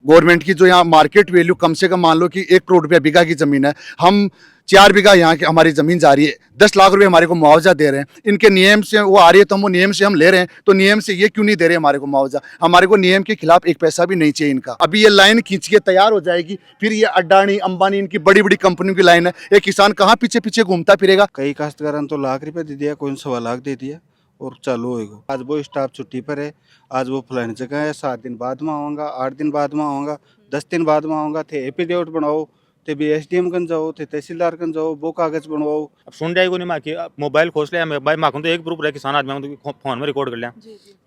Government की जो यहाँ मार्केट वैल्यू कम से कम मान लो कि 1 करोड़ रुपया बीघा की ज़मीन है, हम 4 बीघा यहाँ की हमारी ज़मीन जा रही है, 10 लाख रुपए हमारे को मुआवजा दे रहे हैं। इनके नियम से वो आ रही है तो हम वो नियम से हम ले रहे हैं, तो नियम से ये क्यों नहीं दे रहे हमारे को मुआवजा? हमारे को नियम के खिलाफ एक पैसा भी नहीं चाहिए इनका। अभी ये लाइन खींच के तैयार हो जाएगी, फिर ये अडानी अंबानी इनकी बड़ी बड़ी कंपनियों की लाइन है, ये किसान कहाँ पीछे पीछे घूमता फिरेगा? कई काश्तकारां तो लाख रुपए दे दिया, कोई 1.25 लाख दे दिया और चालू होएगा। आज वो स्टाफ छुट्टी पर है, आज वो फलानी जगह है, 7 दिन बाद में आऊँगा, 8 दिन बाद में आऊँगा, 10 दिन बाद में आऊँगा। थे एफिडेविट बनाओ, थे भी एसडीएम कन जाओ, थे तहसीलदार कन जाओ, वो कागज बनवाओ। अब सुन जाएगी नहीं माँ की मोबाइल खोस लिया मैं भाई माँ को तो एक ग्रुप रहे किसान आदमी तो फोन में रिकॉर्ड कर लिया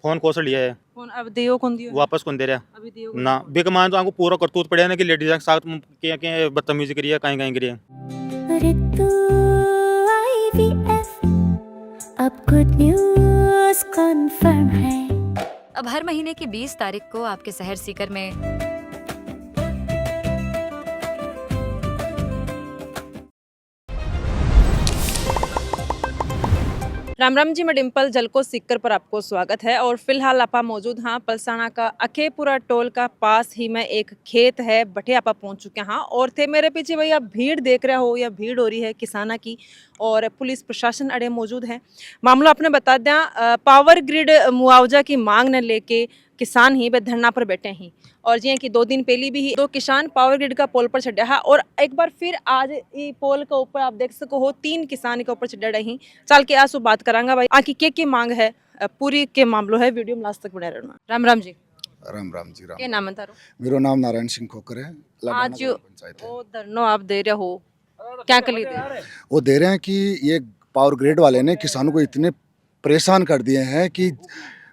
फोन खोस लिया है फोन अब दियो कौन दियो वापस कौन दे रहा अभी दियो ना बिक मान तो आपको पूरा करतूत पड़े ना कि लेडीज के साथ के बदतमीजी करिए कहीं कहीं करिए। ऋतु IVF, अब गुड न्यूज़ कन्फर्म है। अब हर महीने की 20 तारीख को आपके शहर सीकर में राम राम जी, मैं डिम्पल जलको सीकर पर आपको स्वागत है। और फिलहाल आप मौजूद हाँ पलसाना का अखेपुरा टोल का पास ही में एक खेत है, बटे आप पहुंच चुके हैं हाँ। और थे मेरे पीछे भैया भीड़ देख रहे हो या भीड़ हो रही है किसाना की, और पुलिस प्रशासन अड़े मौजूद है। मामला आपने बता दें, पावर ग्रिड मुआवजा की मांग न लेके किसान ही वे धरना पर बैठे हैं। और जी कि 2 दिन पहले भी 2 किसान पावर ग्रिड का पोल पर चढ़ा है, और एक बार फिर आज ये पोल के ऊपर आप देख सको हो 3 किसान के ऊपर चढ़ रही। चल के आसू बात करांगा भाई आखिर के मांग है पूरी के मामलो है। वीडियो में लास्ट तक बने रहना। राम राम जी। राम राम जी। राम। क्या नाम है तारो? मेरा नाम नारायण सिंह खोकर है। आज वो धरनो आप दे रहे हो, क्या कर लिए? वो दे रहे हैं कि ये पावर ग्रिड वाले ने किसानों को इतने परेशान कर दिए हैं कि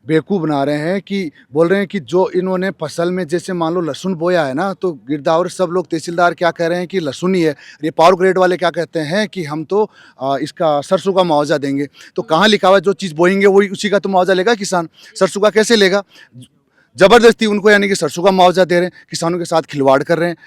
बेवकूफ़ बना रहे हैं, कि बोल रहे हैं कि जो इन्होंने फसल में जैसे मान लो लहसुन बोया है ना, तो गिरदावर सब लोग तहसीलदार क्या कह रहे हैं कि लहसुन ही है। ये पावर ग्रेड वाले क्या कहते हैं कि हम तो इसका सरसों का मुआवजा देंगे। तो कहाँ लिखा हुआ है जो चीज़ बोएंगे वही उसी का तो मुआवजा लेगा किसान, सरसों का कैसे लेगा? ज़बरदस्ती उनको यानी कि सरसों का मुआवजा दे रहे हैं, किसानों के साथ खिलवाड़ कर रहे हैं।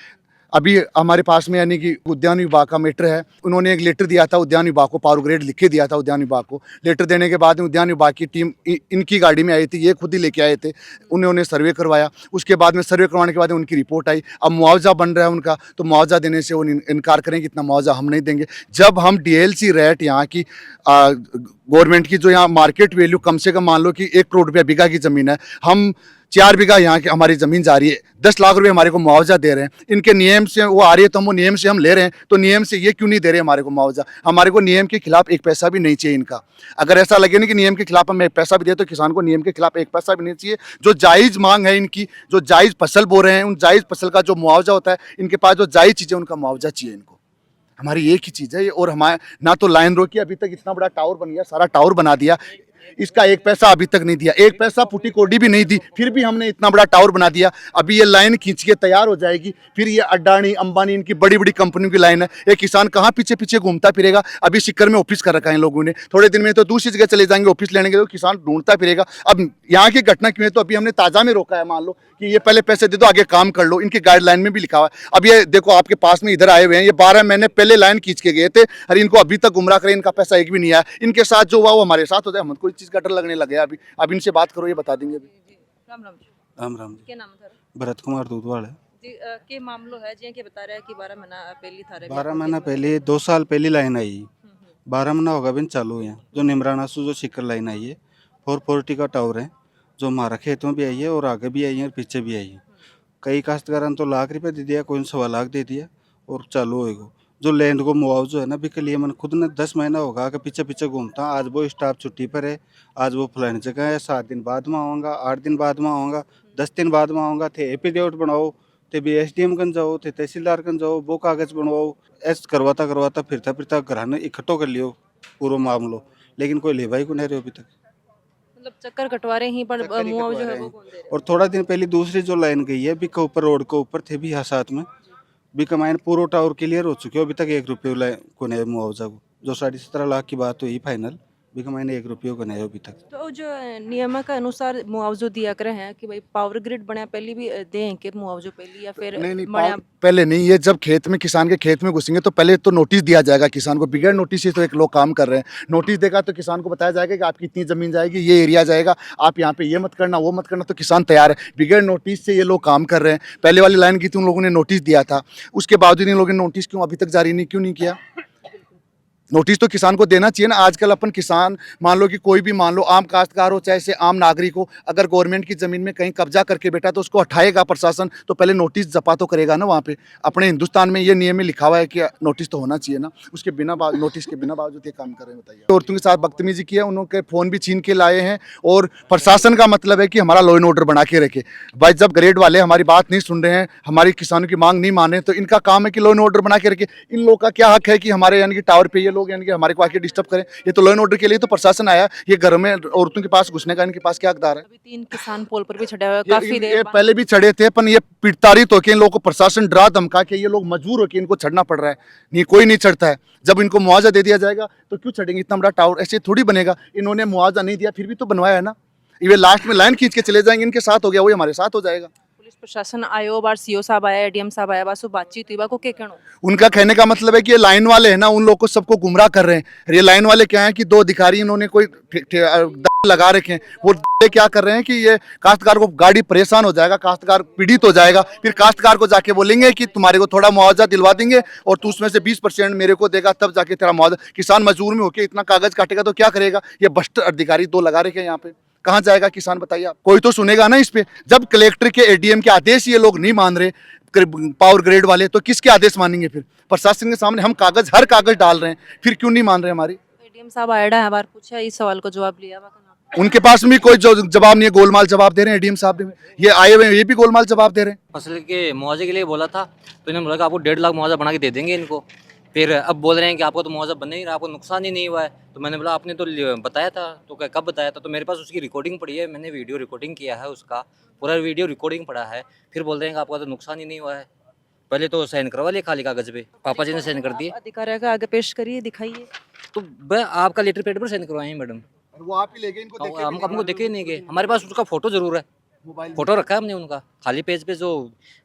अभी हमारे पास में यानी कि उद्यान विभाग का मैटर है, उन्होंने एक लेटर दिया था उद्यान विभाग को, पावर ग्रेड लिख के दिया था उद्यान विभाग को। लेटर देने के बाद उद्यान विभाग की टीम इनकी गाड़ी में आई थी, ये खुद ही लेके आए थे, उन्होंने सर्वे करवाया। उसके बाद में सर्वे करवाने के बाद उनकी रिपोर्ट आई। अब मुआवजा बन रहा है उनका, तो मुआवजा देने से वो इनकार करें कि इतना मुआवजा हम नहीं देंगे। जब हम DLC रेट यहाँ की गवर्नमेंट की जो यहाँ मार्केट वैल्यू कम से कम मान लो कि 1 करोड़ रुपया बीघा की ज़मीन है, हम 4 बीघा यहाँ की हमारी ज़मीन जा रही है, 10 लाख रुपए हमारे को मुआवजा दे रहे हैं। इनके नियम से वो आ रही है तो हम वो नियम से हम ले रहे हैं, तो नियम से ये क्यों नहीं दे रहे हमारे को मुआवजा? हमारे को नियम के खिलाफ एक पैसा भी नहीं चाहिए इनका। अगर ऐसा लगे ना कि नियम के खिलाफ हम एक पैसा भी दे, तो किसान को नियम के खिलाफ एक पैसा भी नहीं चाहिए। जो जायज़ मांग है इनकी, जो जायज़ फसल बो रहे हैं, उन जायज़ फसल का जो मुआवजा होता है, इनके पास जो जायज़ चीज़ें उनका मुआवजा चाहिए इनको। हमारी एक ही चीज़ है ये। और हमारे ना तो लाइन रोकी, अभी तक इतना बड़ा टावर बन गया, सारा टावर बना दिया, इसका एक पैसा अभी तक नहीं दिया, एक पैसा पुटी कोडी भी नहीं दी, फिर भी हमने इतना बड़ा टावर बना दिया। अभी ये लाइन खींच के तैयार हो जाएगी, फिर ये अडानी अंबानी इनकी बड़ी बड़ी कंपनियों की लाइन है, ये किसान कहाँ पीछे पीछे घूमता फिरेगा? अभी सीकर में ऑफिस कर रखा है इन लोगों ने, थोड़े दिन में तो दूसरी जगह चले जाएंगे ऑफिस लेने के, तो किसान ढूंढता फिरेगा। अब यहाँ की घटना क्यों है, तो अभी हमने ताज़ा में रोका है। मान लो कि ये पहले पैसे दे दो, आगे काम कर लो, इनकी गाइडलाइन में भी लिखा हुआ है। अब ये देखो आपके पास में इधर आए हुए हैं, ये 12 महीने पहले लाइन खींच के गए थे, और इनको अभी तक गुमराह करे, इनका पैसा एक भी नहीं आया। इनके साथ जो हुआ वो हमारे साथ हो जाए, हमको इस चीज़ का डर लगने लग गया। अभी अब इनसे बात करो, ये बता देंगे। अभी राम राम जी। राम राम जी। क्या नाम है? भरत कुमार दूधवाल है जी के मामलो है जी के बता रहे हैं कि 12 महीना पहले था 12 महीना पहले 2 साल पहले लाइन आई, 12 महीना होगा बिन चालू है। जो निमराना से जो शिकर लाइन आई है, 440 का टावर है, जो हमारा खेत में भी आई है और आगे भी आई है और पीछे भी आई है। कई काश्तकारां तो लाख रुपए दे दिया, कोई 1.25 लाख दे दिया और चालू होएगा। जो लैंड को मुआवजा है ना, भी के लिए मैंने खुद ने 10 महीना होगा कि पीछे पीछे घूमता। आज वो स्टाफ छुट्टी पर है, आज वो फलानी जगह है, 7 दिन बाद में आऊँगा, 8 दिन बाद में आऊँगा, 10 दिन बाद में आऊँगा। थे एफिडेविट बनाओ, थे भी SDM कन जाओ, थे तहसीलदार कन जाओ, वो कागज बनवाओ। ऐसे करवाता करवाता फिरता फिरता घराने इकट्ठो कर लियो पूरा मामलो, लेकिन कोई लेवाई को नहीं रहे अभी तक। मतलब चक्कर कटवा रहे हैं पर चक्कर ही मुआवजा कटवा है रहे वो हैं। कौन दे रहा है? और थोड़ा दिन पहले दूसरी जो लाइन गई है, भी के ऊपर रोड के ऊपर थे भी यहाँ साथ में भी कमाइन पूरा टावर क्लियर हो चुके हो, अभी तक 1 रुपये को नहीं मुआवजा को। जो 17.5 लाख की बात हुई फाइनल, बिका मैंने 1 रुपये को नहीं अभी तक। तो जो नियम के अनुसार मुआवजो दिया करे हैं कि भाई पावर ग्रिड बनया पहले भी दें कि मुआवजो पहले या फिर नहीं बनया पहले नहीं, ये जब खेत में किसान के खेत में घुसेंगे तो पहले तो नोटिस दिया जाएगा किसान को। बगैर नोटिस से तो एक लोग काम कर रहे हैं। नोटिस देगा तो किसान को बताया जाएगा कि आपकी इतनी ज़मीन जाएगी, ये एरिया जाएगा, आप यहाँ पे ये मत करना वो मत करना, तो किसान तैयार है। बगैर नोटिस से ये लोग काम कर रहे हैं। पहले वाली लाइन की थी, उन लोगों ने नोटिस दिया था, उसके बावजूद इन लोगों ने नोटिस क्यों अभी तक जारी नहीं क्यों नहीं किया? नोटिस तो किसान को देना चाहिए ना। आजकल अपन किसान मान लो कि कोई भी मान लो आम काश्तकार हो चाहे से आम नागरिक हो, अगर गवर्नमेंट की ज़मीन में कहीं कब्जा करके बैठा तो उसको हटाएगा प्रशासन, तो पहले नोटिस जपा तो करेगा ना वहाँ पे। अपने हिंदुस्तान में ये नियम में लिखा हुआ है कि नोटिस तो होना चाहिए ना। उसके बिना नोटिस के बिना बावजूद ये काम कर रहे हैं, बताइए। औरतों के साथ बदतमीजी की है, उनके फ़ोन भी छीन के लाए हैं। और प्रशासन का मतलब है कि हमारा लॉ एंड ऑर्डर बना के रखे। भाई जब ग्रेड वाले हमारी बात नहीं सुन रहे हैं, हमारी किसानों की मांग नहीं मान रहे हैं, तो इनका काम है कि लॉ एंड ऑर्डर बना के रखे। इन लोगों का क्या हक है कि हमारे यानी कि टावर पे ये लोग यानी कि हमारे को आके डिस्टर्ब करें? ये तो लॉ एंड ऑर्डर के लिए तो प्रशासन आया। ये घर में औरतों के पास घुसने का इनके पास क्या हकदार है? अभी 3 किसान पोल पर भी चढ़े हुए हैं, काफी देर ये बाद। पहले भी चढ़े थे, पर ये प्रताड़ित होकर इन लोगों को प्रशासन डरा धमका के ये लोग मजबूर होकर इनको चढ़ना पड़ रहा है। नहीं, कोई नहीं चढ़ता है। जब इनको मुआवजा दे दिया जाएगा तो क्यों चढ़ेंगे? इतना बड़ा टावर ऐसे थोड़ी बनेगा। इन्होंने मुआवजा नहीं दिया फिर भी तो बनवाया है ना। ये लास्ट में लाइन खींच के चले जाएंगे, इनके साथ हो गया वही हमारे साथ हो जाएगा। पुलिस प्रशासन आयो, बार सीओ साहब आया, एडीएम साहब आया, बस वो बातचीत हुई, को के कहनो उनका कहने का मतलब है कि ये लाइन वाले हैं ना, उन लोग को सबको गुमराह कर रहे हैं। ये लाइन वाले क्या है कि 2 अधिकारी इन्होंने कोई लगा रखे हैं। वो क्या कर रहे हैं कि ये काश्तकार को गाड़ी परेशान हो जाएगा, काश्तकार पीड़ित हो जाएगा, फिर काश्तकार को जाके बोलेंगे कि तुम्हारे को थोड़ा मुआवजा दिलवा देंगे और तू उसमें से 20% मेरे को देगा, तब जाके तेरा मुआवजा। किसान मजबूर में होकर इतना कागज काटेगा तो क्या करेगा? ये भ्रष्ट अधिकारी 2 लगा रखे हैं यहाँ पे। कहाँ जाएगा किसान, बताइए आप? कोई तो सुनेगा ना इस पे। जब कलेक्टर के एडीएम के आदेश ये लोग नहीं मान रहे पावर ग्रेड वाले, तो किसके आदेश मानेंगे फिर? प्रशासन के सामने हम हर कागज डाल रहे हैं, फिर क्यों नहीं मान रहे हमारी? एडीएम साहब आया है, बार पूछा, इस सवाल को जवाब लिया उनके पास भी कोई जवाब नहीं है, गोलमाल जवाब दे रहे हैं एडीएम साहब ने। ये आए हुए ये भी गोलमाल जवाब दे रहे हैं। फसल के मुआवजे के लिए बोला था तो इन्होंने बोला कि आपको 1.5 लाख मुआवजा बना के दे देंगे इनको। फिर अब बोल रहे हैं कि आपको तो मुआवजा बन नहीं रहा, आपको नुकसान ही नहीं हुआ है। तो मैंने बोला आपने तो बताया था, तो क्या कब बताया था? तो मेरे पास उसकी रिकॉर्डिंग पड़ी है, मैंने वीडियो रिकॉर्डिंग किया है, उसका पूरा वीडियो रिकॉर्डिंग पड़ा है। फिर बोल रहे हैं कि आपका तो नुकसान ही नहीं हुआ है। पहले तो साइन करवा लिया खाली कागज पे, पापा जी ने साइन कर दिए। अधिकारियों के आगे पेश करिए, दिखाइए। तो वह आपका लेटर पेड पर साइन करवाए हैं मैडम। वो आप ही ले गए, इनको देखे हम हमको देखे ही नहीं गए। हमारे पास उसका फोटो जरूर है, फोटो रखा है हमने उनका खाली पेज पे, जो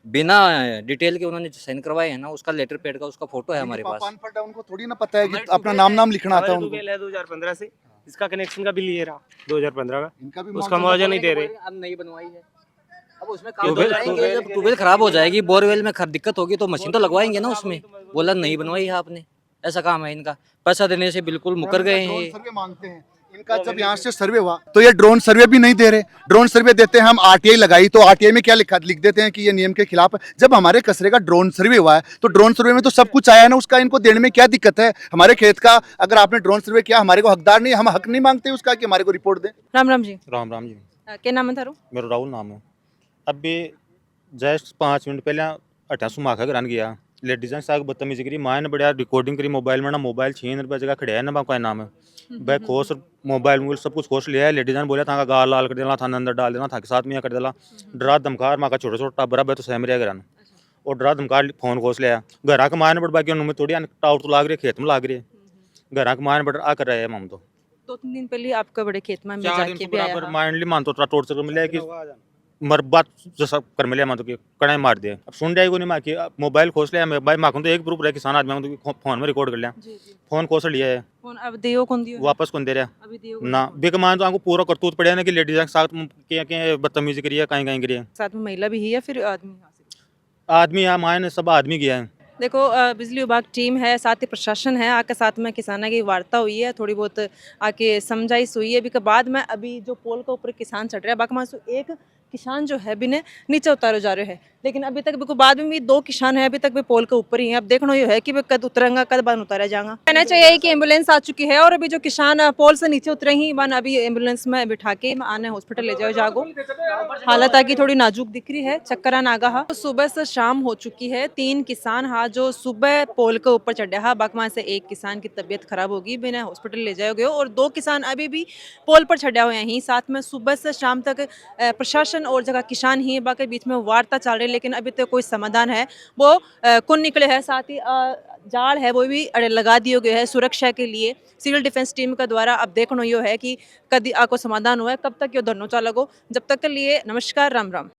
बिना डिटेल के उन्होंने साइन करवाए हैं ना, उसका लेटर पेड का उसका फोटो है हमारे पास। उनको थोड़ी ना पता है कि अपना नाम लिखना आता है उनको। 2015 से इसका कनेक्शन का बिल ये रहा 2015 का, इनका भी उसका मुआवजा नहीं दे रहे। अब नहीं बनवाई है, अब उसमें काम तो कराएंगे। जब ट्यूबवेल खराब हो जाएगी, बोरवेल में दिक्कत होगी तो मशीन तो लगवाएंगे ना उसमें। बोला नहीं बनवाई है आपने, ऐसा काम है इनका। पैसा देने से बिल्कुल मुकर गए हैं ये। सर्वे मांगते हैं इनका। जब यहाँ से सर्वे हुआ तो ये ड्रोन सर्वे भी नहीं दे रहे। ड्रोन सर्वे देते हैं हम, आरटीआई लगाई तो आरटीआई में क्या लिख देते हैं कि ये नियम के खिलाफ है। जब हमारे कचरे का ड्रोन सर्वे हुआ है तो ड्रोन सर्वे में तो सब कुछ आया है ना, उसका इनको देने में क्या दिक्कत है? हमारे खेत का अगर आपने ड्रोन सर्वे किया, हमारे को हकदार नहीं, हम हक नहीं मांगते उसका कि हमारे को रिपोर्ट दें। राम राम जी। राम राम जी। क्या नाम है थारो? मेरा राहुल नाम है। अभी जस्ट 5 मिनट पहले अठा सुमाखा करान गया, लेडीज ने साग बदतमीजी करी, माँ ने बढ़िया रिकॉर्डिंग करी मोबाइल में ना, मोबाइल छीन रुपये जगह खड़े है ना, कोई नाम है भाई खोस मोबाइल सब कुछ खोस लिया है। लेडीज ने बोला था गाल लाल कर देना था, अंदर डाल देना था, साथ में कर देना, डरा धमकार माँ का छोटा छोटा बराबर तो सहम रहा घर और डरा धमकार फोन खोस लिया। घर के माँ ने बड़ बाकी उन्होंने थोड़ी टावर तो लाग रही है, खेत में लाग रही है, घर के माँ ने बड़ आ कर रहे हैं। हम तो 2-3 दिन पहले आपका बड़े खेत में चार जाके दिन भी आया। बराबर माइंडली मान तो टोर्चर मिले कि मर बात जैसा कर मिले मान तो कि कड़ाई मार दिया। अब सुन जाएगी नहीं माँ की, मोबाइल खोस लिया मैं भाई, माँ को तो एक प्रूफ रहे किसान आदमी तो फोन में रिकॉर्ड कर लिया, फोन खोस लिया है, फोन अब दियो कौन दियो? वापस कौन दे रहा अभी दियो ना। बिक मान तो आपको पूरा करतूत पड़े ना कि लेडीज के साथ बदतमीजी करी है, कहीं कहीं करी है। साथ में महिला भी ही है, फिर आदमी यहाँ से? आदमी यहाँ माए ने सब आदमी गया है। देखो बिजली विभाग टीम है, साथ ही प्रशासन है, आके साथ में किसानों की वार्ता हुई है, थोड़ी बहुत आके समझाइश हुई है। अभी के बाद में अभी जो पोल के ऊपर किसान चढ़ रहा है, बाकी में से एक किसान जो है बिने नीचे उतारे जा रहे हैं, लेकिन अभी तक भी बाद में भी 2 किसान हैं अभी तक भी पोल के ऊपर ही हैं। अब देखना ये है कि वे कद उतरेंगे, कद बाद उतारा जाएगा। कहना चाहिए कि एम्बुलेंस आ चुकी है और अभी जो किसान पोल से नीचे उतरे ही बन अभी एम्बुलेंस में बिठा के आने हॉस्पिटल ले जाओ जागो। हालत आगे थोड़ी नाजुक दिख रही है, चक्कर नागा हा। सुबह से शाम हो चुकी है, 3 किसान हा जो सुबह पोल के ऊपर चढ़े हा, बाकमा से एक किसान की तबीयत खराब होगी, बिना हॉस्पिटल ले जाओगे और 2 किसान अभी भी पोल पर चढ़े हुए हैं। साथ में सुबह से शाम तक प्रशासन और जगह किसान ही बाकी बीच में वार्ता चल रही है, लेकिन अभी तक कोई समाधान है वो कौन निकले है। साथ ही जाल है वो भी लगा दियो गयो है सुरक्षा के लिए सिविल डिफेंस टीम का द्वारा। अब देखनो यो है कि कदी आको समाधान हुआ है, कब तक यो धरनो चालोगो। जब तक के लिए नमस्कार, राम राम।